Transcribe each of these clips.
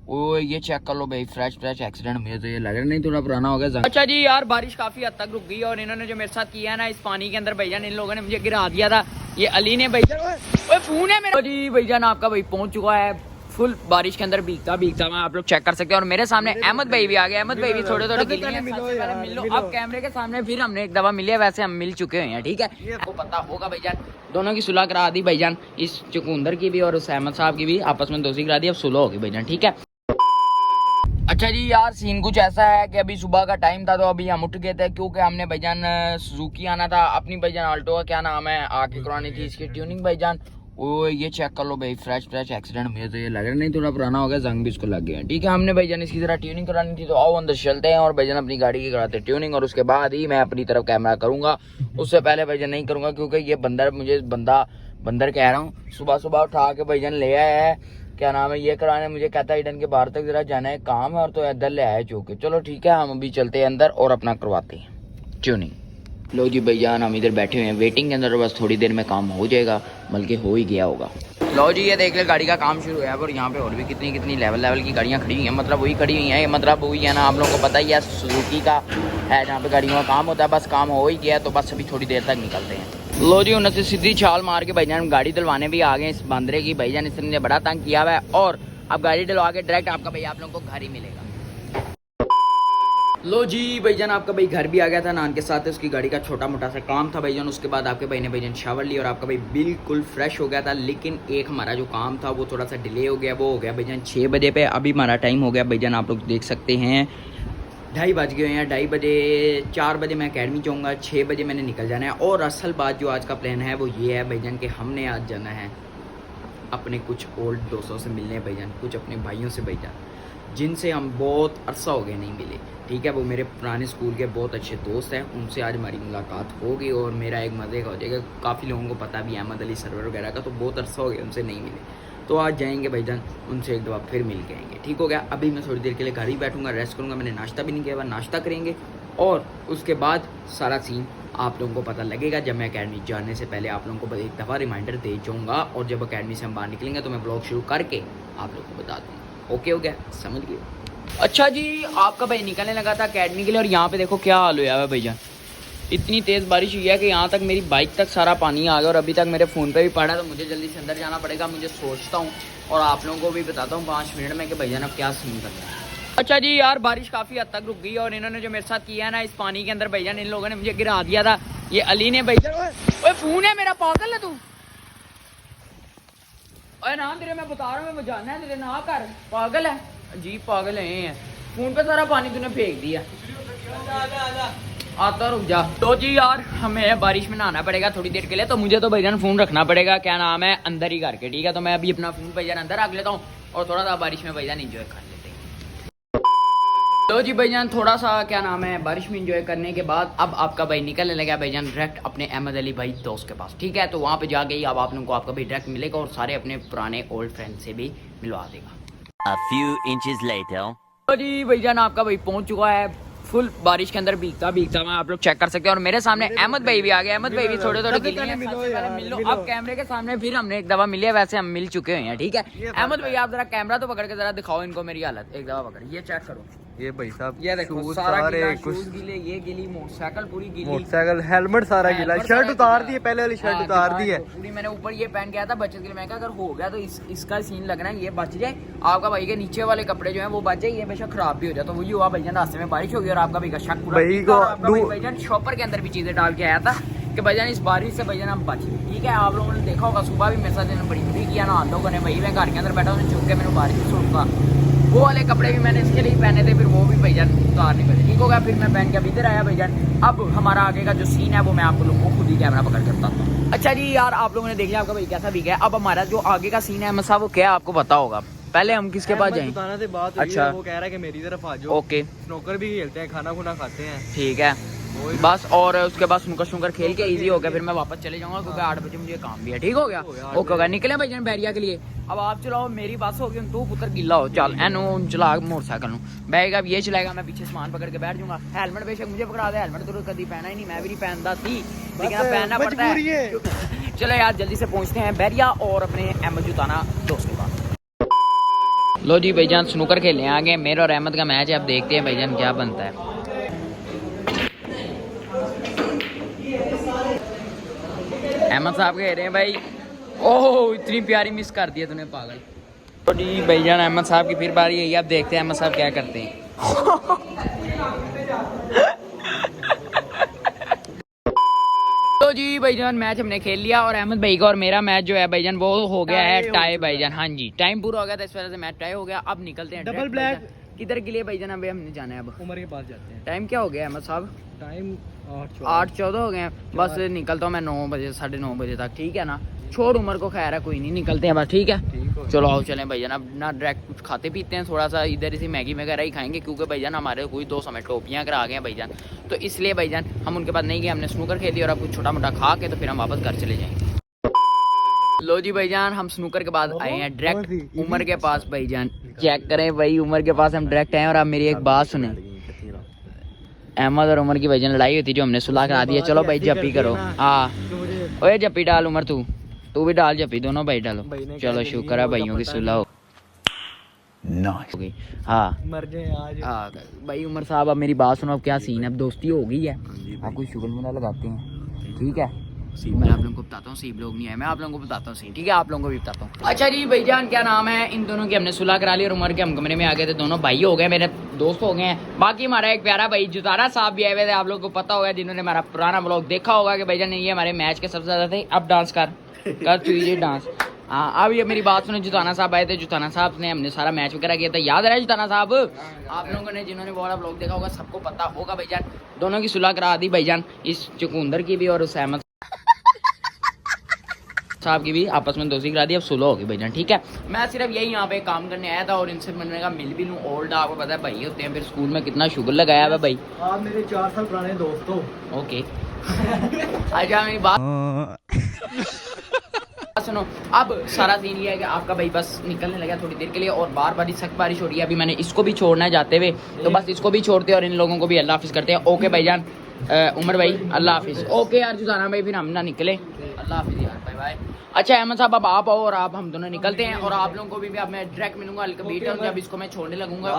वो ये चेक कर लो भाई, फ्रेश एक्सीडेंट। मुझे तो ये लग रहा नहीं थोड़ा पुराना हो गया। अच्छा जी यार, बारिश काफी हद तक रुक गई और इन्होंने जो मेरे साथ किया है ना, इस पानी के अंदर भैजान इन लोगों ने मुझे गिरा दिया था। ये अली ने भैया फोन है मेरा जी, भैजान आपका भाई पहुंच चुका है फुल बारिश के अंदर भीगता भीगता। मैं आप लोग चेक कर सकते हैं। और मेरे सामने अहमद भाई भी आ गए। अहमद भाई भी थोड़े गिले हैं। मिल लो अब कैमरे के सामने, फिर हमने एक दफा मिले, वैसे हम मिल चुके हैं, ठीक है। आपको पता होगा भैजान, दोनों की सुलह करा दी भैजान, इस चुकंदर की भी और उस अहमद साहब की भी आपस में दोस्ती करा दी। अब सुलह होगी भैजान, ठीक है। अच्छा जी यार, सीन कुछ ऐसा है कि अभी सुबह का टाइम था तो अभी हम उठ गए थे, क्योंकि हमने भाईजान सुजुकी आना था अपनी भाईजान आल्टो का क्या नाम है आके करवानी थी इसकी ट्यूनिंग भाईजान। वो ये चेक कर लो भाई, फ्रेश एक्सीडेंट। मुझे तो ये लग रहा नहीं थोड़ा पुराना हो गया, जंग भी इसको लग गया, ठीक है। हमने भाईजान इसकी तरह ट्यूनिंग करानी थी, तो आओ अंदर चलते हैं और भाईजान अपनी गाड़ी की कराते ट्यूनिंग, और उसके बाद ही मैं अपनी तरफ कैमरा करूंगा। उससे पहले भाईजान नहीं करूंगा, क्योंकि ये बंदर कह रहा हूँ, सुबह सुबह उठा के भाईजान ले आया है, क्या नाम है, ये कराने मुझे कहता है ईडन के बाहर तक जरा जाना है काम है, और तो इधर ले आया चौके। चलो ठीक है, हम अभी चलते हैं अंदर और अपना करवाते हैं ट्यूनिंग। लो जी भैया, हम इधर बैठे हुए हैं वेटिंग के अंदर, बस थोड़ी देर में काम हो जाएगा, बल्कि हो ही गया होगा। लो जी, ये देख ले गाड़ी का काम शुरू है। और यहाँ पे और भी कितनी लेवल की गाड़ियाँ खड़ी हुई हैं, मतलब वही खड़ी हुई हैं, मतलब वही है ना, आप लोगों को पता ही है सुजुकी का है जहाँ पे गाड़ियों का काम होता है। बस काम हो ही गया, तो बस अभी थोड़ी देर तक निकलते हैं। लो जी, उन्हें से सीधी छाल मार के भाईजान गाड़ी डलवाने भी आ गए इस बंदरे की। भाईजान इसने बड़ा तंग किया हुआ है, और अब गाड़ी डलवा के डायरेक्ट आपका भैया आप लोगों को घर ही मिलेगा। लो जी भाईजान, आपका भाई घर भी आ गया था। नान के साथ उसकी गाड़ी का छोटा मोटा सा काम था भाईजान। उसके बाद आपके भाई ने भाईजान शावर लिया और आपका भाई बिल्कुल फ्रेश हो गया था। लेकिन एक हमारा जो काम था वो थोड़ा सा डिले हो गया। वो हो गया भाईजान 6 बजे पे। अभी हमारा टाइम हो गया भाईजान, आप लोग देख सकते हैं 2:30 बज गए हैं। 2:30 बजे 4 बजे मैं अकेडमी जाऊँगा, 6 बजे मैंने निकल जाना है। और असल बात जो आज का प्लान है वो ये है भाईजान कि हमने आज जाना है अपने कुछ ओल्ड दोस्तों से मिलने भाईजान, कुछ अपने भाइयों से भाईजान, जिनसे हम बहुत अरसा हो गए नहीं मिले, ठीक है। वो मेरे पुराने स्कूल के बहुत अच्छे दोस्त हैं, उनसे आज हमारी मुलाकात होगी और मेरा एक मज़े का हो जाएगा। काफ़ी लोगों को पता भी है अहमद अली सरवर वगैरह का, तो बहुत अरसा हो गया उनसे नहीं मिले, तो आज जाएंगे भाईजान उनसे एक दफ़ा फिर मिल के आएंगे, ठीक हो गया। अभी मैं थोड़ी देर के लिए घर ही बैठूंगा, रेस्ट करूँगा। मैंने नाश्ता भी नहीं किया, नाश्ता करेंगे और उसके बाद सारा सीन आप लोगों को पता लगेगा। जब मैं अकेडमी जाने से पहले आप लोगों को एक दफ़ा रिमाइंडर दे जाऊँगा, और जब अकेडमी से हम बाहर निकलेंगे तो मैं ब्लॉग शुरू करके आप लोगों को बता दूँगा। ओके हो गया, समझ गए। अच्छा जी, आपका भाई निकलने लगा था अकेडमी के लिए, और यहाँ पे देखो क्या हाल हुआ है भैया। इतनी तेज़ बारिश हुई है कि यहाँ तक मेरी बाइक तक सारा पानी आ गया, और अभी तक मेरे फ़ोन पे भी पड़ा, तो मुझे जल्दी से अंदर जाना पड़ेगा। मुझे सोचता हूँ और आप लोगों को भी बताता हूँ 5 मिनट में कि भैया अब क्या सीन करना है। अच्छा जी यार, बारिश काफ़ी हद तक रुक गई और इन्होंने जो मेरे साथ किया है ना, इस पानी के अंदर भैया इन लोगों ने मुझे गिरा दिया था। ये अली ने भैया, ओए फ़ोन है मेरा, पागल है तू? अरे ना तेरे, मैं बता रहा हूँ, मैं जानना है तेरे, ना कर, पागल है जी, पागल है। फोन पे सारा पानी तूने फेंक दिया। आता रुक जा। तो जी यार, हमें बारिश में नहाना पड़ेगा थोड़ी देर के लिए, तो मुझे तो भैया फोन रखना पड़ेगा, क्या नाम है, अंदर ही करके, ठीक है। तो मैं अभी अपना फोन भैया अंदर रख लेता हूँ और थोड़ा सा बारिश में भैया एंजॉय कर लेते हैं। तो जी भैया थोड़ा सा क्या नाम है बारिश में एंजॉय करने के बाद अब आपका भाई निकलने लगा भैया डायरेक्ट अपने अहमद अली भाई दोस्त के पास, ठीक है। तो वहाँ पे जाके ही अब आप लोगों को आपका भाई डायरेक्ट मिलेगा और सारे अपने पुराने ओल्ड फ्रेंड से भी मिलवा देगा। A few inches later. तो जी भैजान, आपका भाई पहुंच चुका है फुल बारिश के अंदर भीगता भीगता। मैं आप लोग चेक कर सकते हैं। और मेरे सामने अहमद भाई भी आ गए। अहमद भाई भी थोड़े गिले हैं। मिल लो अब कैमरे के सामने, फिर हमने एक दफा मिले, वैसे हम मिल चुके हैं, ठीक है। अहमद भाई आप जरा कैमरा तो पकड़ के जरा दिखाओ इनको मेरी हालत, एक दफा पकड़, ये चेक करो। ये भाई साहब, ये देखो सारा गिला, शूज गिले, ये गिली, मोटरसाइकिल पूरी गिली, मोटरसाइकिल हेलमेट सारा गिला, शर्ट उतार दी है, पहले वाली शर्ट उतार दी है पूरी। मैंने ऊपर ये पहन के आया था बचत के लिए, मैं कहा अगर हो गया तो इसका सीन लगना है, ये बच जाए, आपका भाई के नीचे वाले कपड़े जो है वो बच जाए, ये बेशक खराब भी हो जाए। तो वही हुआ भैया, रास्ते में बारिश हो गई और आपका भाई का शक पूरा भैया शॉपर के अंदर भी चीजें डाल के आया था कि भैया इस बारिश से भैया हम बच गए, ठीक है। आप लोगों ने देखा होगा सुबह भी मेरे साथ बड़ी बुरी किया ना, लोगों ने भाई, मैं घर के अंदर बैठा उन्हें चुप के मैंने बारिश में सूंगा, वो वाले कपड़े भी मैंने इसके लिए पहने थे, फिर वो भी भैया उतार नहीं पड़े, ठीक हो गया। फिर मैं पहन के अभी इधर आया भैया। अब हमारा आगे का जो सीन है वो मैं आप लोगों को खुद ही कैमरा पकड़ के बताता हूँ। अच्छा जी यार, आप लोगों ने देख लिया आपका भाई कैसा भी गया। अब हमारा जो आगे का सीन है मसा, वो क्या आपको पता होगा। पहले हम किसके पास जाएं? बताना से बात हुई है, वो कह रहा है कि मेरी तरफ आ जाओ। ओके, स्नोकर भी खेलते हैं, खाना खुना खाते हैं, ठीक है बस। और उसके बाद स्नूकर खेल के इजी हो गया, फिर मैं वापस चले जाऊंगा क्योंकि 8 बजे मुझे काम भी है, ठीक हो गया। ओके हो गया, निकले भाई बैरिया के लिए। अब आप चलाओ, मेरी बस होगी, तू पुत्र गिला हो, चल एनू चला मोटरसाइकिल बैग। अब ये चलाएगा, मैं पीछे सामान पकड़ के बैठ जाऊंगा। हेलमेट बेशक मुझे पकड़ा दे, हेलमेट तो कभी पहना ही नहीं, मैं भी नहीं पहनता थी, लेकिन अब पहनना पड़ता है। चलो यार जल्दी से पहुंचते हैं बैरिया और अपने अहमद जुताना दोस्त के पास। लो जी भाईजान स्नूकर खेलने आ गए, मेरे और अहमद का मैच है, अब देखते हैं भाईजान क्या बनता है। अहमद साहब कह रहे हैं भाई, ओह इतनी प्यारी मिस कर दिया तूने पागल। तो जी भाईजान अहमद साहब की फिर बारी है, अब देखते हैं अहमद साहब क्या करते हैं। तो जी भाईजान मैच हमने खेल लिया और अहमद भाई का और मेरा मैच जो है भाईजान वो हो गया है टाई भाईजान। हाँ जी टाइम पूरा हो गया था, इस वजह से मैच टाई हो गया। अब निकलते हैं डबल ब्लैक किधर के लिए भाईजान, अभी हमने जाना है अब उमर के पास जाते हैं। टाइम क्या हो गया अहमद साहब? टाइम 8:14 हो गए हैं। बस निकलता हूँ मैं 9 बजे 9:30 बजे तक, ठीक है ना? छोड़ उम्र को, खैर है कोई नहीं, निकलते हैं बस, ठीक है? चलो आओ चलें भैया। अब ना डायरेक्ट कुछ खाते पीते हैं, थोड़ा सा इधर इसी मैगी वगैरह ही खाएंगे, क्योंकि भैया हमारे कोई 200 में टोपियाँ अगर आ गए हैं भैया, तो इसलिए भैया हम उनके पास नहीं गए, हमने स्नूकर खेल लिया और अब कुछ छोटा मोटा खा के तो फिर हम वापस घर चले जाएंगे। लो जी भाईजान हम स्नूकर के बाद आए हैं डायरेक्ट उमर के पास भाईजान। चेक करें भाई, उमर के पास हम डायरेक्ट आए हैं। और आप मेरी एक बात सुने, अहमद और उमर की भाईजान लड़ाई होती जो हमने सुलह करा दी है। चलो भाई जप्पी करो। हाँ ओए जप्पी डाल उमर, तू भी डाल जप्पी, दोनों भाई डालो। चलो शुक्र है भाइयों की सुलह हो गई। हाँ मर जाए आज। हाँ भाई उमर साहब अब मेरी बात सुनो, अब क्या सीन है, अब दोस्ती हो गई है, आप कोई शुगर मिला लगाते हैं, ठीक है? मैं आप लोगों को बताता हूँ, सीब लोग नहीं है, मैं आप लोगों को बताता हूँ, ठीक है? आप लोगों को भी बताता हूँ। अच्छा जी भाईजान क्या नाम है, इन दोनों की हमने सुलह करा ली और उमर के हम कमरे में आ गए थे, दोनों भाई हो गए, मेरे दोस्त हो गए हैं। बाकी हमारा एक प्यारा भाई जुतारा साहब भी आए हुए थे, आप लोगों को पता होगा जिन्होंने हमारा पुराना ब्लॉग देखा होगा कि भाईजान ये हमारे मैच के सबसे ज्यादा थे। अब डांस कर तुझे डांस। हाँ अब ये मेरी बात सुनो, जुताना साहब आए थे, जुताना साहब ने हमने सारा मैच वगैरह किया था, याद है जुताना साहब? आप लोगों ने जिन्होंने वो वाला ब्लॉग देखा होगा सबको पता होगा भाईजान। दोनों की सुलह करा दी भाईजान, इस चुकंदर की भी और उस अहमद साहब की भी आपस में दोस्ती करा दी, अब सुलह होगी भाईजान, ठीक है? मैं सिर्फ यही यहाँ पे काम करने आया था और इनसे मैंने कहा मिल भी लूँ। ओल्ड आपको पता है भाई होते हैं, फिर स्कूल में कितना शुगर लगाया हुआ भाई। आप मेरे 4 साल पुराने दोस्त हो। ओके अच्छा मेरी बात सुनो, अब सारा सीन ये है कि आपका भाई बस निकलने लगा थोड़ी देर के लिए और बार सख्त बारिश हो रही है। अभी मैंने इसको भी छोड़ना है जाते हुए, तो बस इसको भी छोड़ते हैं और इन लोगों को भी अल्लाह हाफिज करते हैं। ओके भाईजान उमर भाई अल्लाह हाफिज। ओके यार जुजाना भाई फिर हम ना निकले, अल्लाह हाफिज यार, बाय बाय। अच्छा अहमद साहब अब आप आओ और आप हम दोनों निकलते हैं और आप लोगों को भी अब मैं डायरेक्ट मिलूंगा अल्कबीर, जब इसको मैं छोड़ने लगूंगा।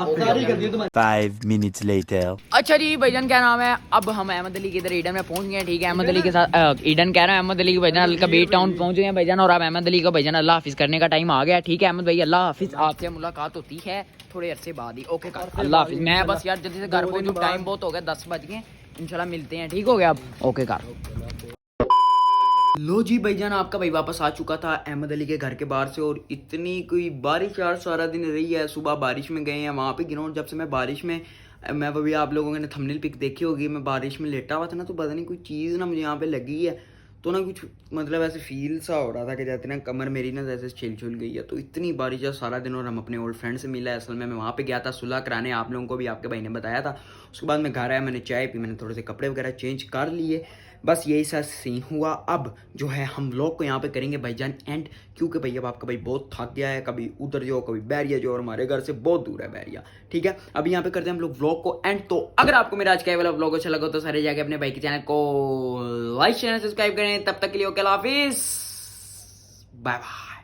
5 minutes later. अच्छा जी भाईजान क्या नाम है, अब हम अहमद अली के इधर ईडन में पहुंच गए हैं, ठीक है? अहमद अली के साथ ईडन कह रहा है, अहमद अली के भाईजान अल्कबीर टाउन पहुंच गए हैं भाईजान। और अब अहमद अली को भाईजान अल्लाह हाफिज करने का टाइम आ गया, ठीक है? अहमद भाई अल्लाह हाफिज, आपसे मुलाकात होती है थोड़े अरसे बाद ही। ओके अल्लाह हाफिज। मैं बस यार जल्दी से घर पहुंचूं, टाइम बहुत हो गया, 10 बज गए, इंशाल्लाह मिलते हैं, ठीक हो गया? अब ओके कर लो जी भाईजान आपका भाई वापस आ चुका था अहमद अली के घर के बाहर से, और इतनी कोई बारिश यार सारा दिन रही है। सुबह बारिश में गए हैं, वहाँ पे गिरा, जब से मैं बारिश में, मैं अभी आप लोगों ने थंबनेल पिक देखी होगी, मैं बारिश में लेटा हुआ था ना, तो पता नहीं कोई चीज़ ना मुझे यहाँ पे लगी है, तो ना कुछ मतलब ऐसे फील सा हो रहा था कि जैसे ना कमर मेरी ना जैसे छिल गई है। तो इतनी बारिश है सारा दिन, और हम अपने ओल्ड फ्रेंड से मिला है। असल में मैं वहाँ पे गया था सुलह कराने, आप लोगों को भी आपके भाई ने बताया था। उसके बाद मैं घर आया, मैंने चाय पी, मैंने थोड़े से कपड़े वगैरह चेंज कर लिए, बस यही सा सीन हुआ। अब जो है हम लोग को यहाँ पे करेंगे भाईजान एंड, क्योंकि भैया अब आपका भाई बहुत थक गया है, कभी उधर जो कभी बैरिया जो, और हमारे घर से बहुत दूर है बैरिया, ठीक है? अभी यहाँ पे करते हैं हम लोग व्लॉग को एंड। तो अगर आपको मेरा आज का वाला व्लॉग अच्छा लगा तो सारे जाके अपने भाई के चैनल को लाइक शेयर सब्सक्राइब करें। तब तक के लिए ओके, अल्लाह हाफिज़, बाय बाय।